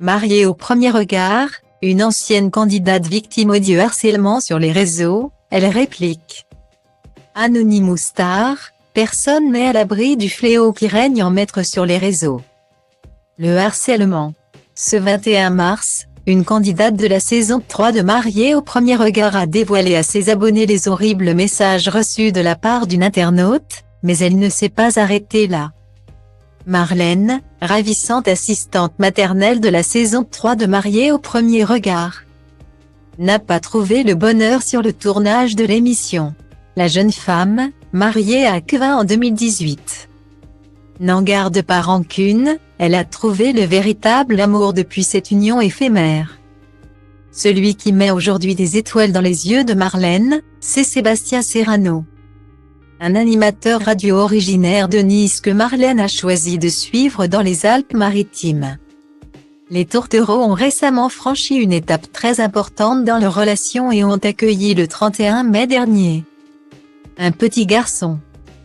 Mariée au premier regard, une ancienne candidate victime de harcèlement sur les réseaux, elle réplique. Anonymous Star, personne n'est à l'abri du fléau qui règne en maître sur les réseaux. Le harcèlement. Ce 21 mars, une candidate de la saison 3 de Mariée au premier regard a dévoilé à ses abonnés les horribles messages reçus de la part d'une internaute, mais elle ne s'est pas arrêtée là. Marlène, ravissante assistante maternelle de la saison 3 de Mariée au premier regard, n'a pas trouvé le bonheur sur le tournage de l'émission. La jeune femme, mariée à Kevin en 2018, n'en garde pas rancune, elle a trouvé le véritable amour depuis cette union éphémère. Celui qui met aujourd'hui des étoiles dans les yeux de Marlène, c'est Sébastien Serrano, un animateur radio originaire de Nice que Marlène a choisi de suivre dans les Alpes-Maritimes. Les tourtereaux ont récemment franchi une étape très importante dans leur relation et ont accueilli le 31 mai dernier un petit garçon.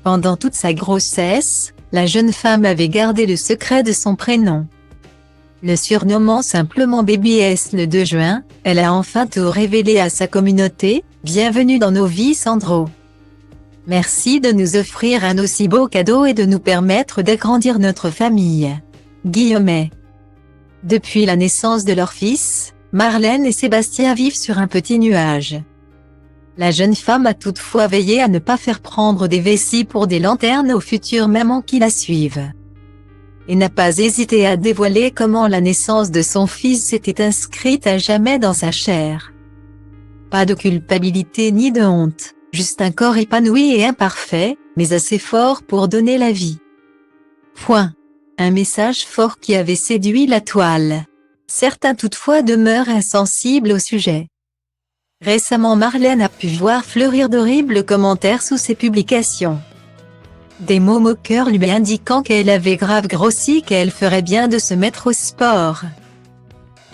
Pendant toute sa grossesse, la jeune femme avait gardé le secret de son prénom. Le surnommant simplement Baby S le 2 juin, elle a enfin tout révélé à sa communauté. Bienvenue dans nos vies Sandro. Merci de nous offrir un aussi beau cadeau et de nous permettre d'agrandir notre famille. Guillemets. Depuis la naissance de leur fils, Marlène et Sébastien vivent sur un petit nuage. La jeune femme a toutefois veillé à ne pas faire prendre des vessies pour des lanternes aux futures mamans qui la suivent. Et n'a pas hésité à dévoiler comment la naissance de son fils s'était inscrite à jamais dans sa chair. Pas de culpabilité ni de honte, juste un corps épanoui et imparfait, mais assez fort pour donner la vie. Point. Un message fort qui avait séduit la toile. Certains toutefois demeurent insensibles au sujet. Récemment Marlène a pu voir fleurir d'horribles commentaires sous ses publications. Des mots moqueurs lui indiquant qu'elle avait grave grossi, qu'elle ferait bien de se mettre au sport.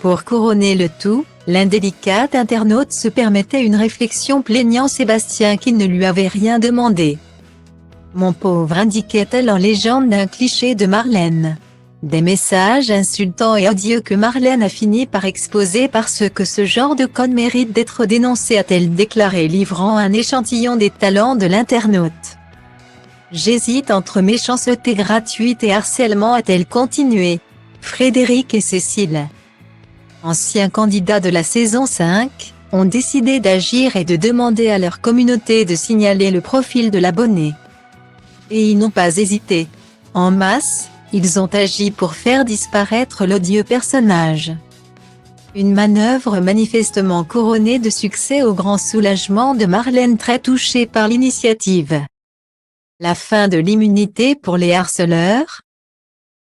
Pour couronner le tout, l'indélicate internaute se permettait une réflexion plaignant Sébastien qui ne lui avait rien demandé. Mon pauvre, indiquait-elle en légende d'un cliché de Marlène. Des messages insultants et odieux que Marlène a fini par exposer parce que ce genre de code mérite d'être dénoncé, a-t-elle déclaré, livrant un échantillon des talents de l'internaute. J'hésite entre méchanceté gratuite et harcèlement, a-t-elle continué. Frédéric et Cécile, anciens candidats de la saison 5, ont décidé d'agir et de demander à leur communauté de signaler le profil de l'abonné. Et ils n'ont pas hésité. En masse, ils ont agi pour faire disparaître l'odieux personnage. Une manœuvre manifestement couronnée de succès au grand soulagement de Marlène, très touchée par l'initiative. La fin de l'immunité pour les harceleurs,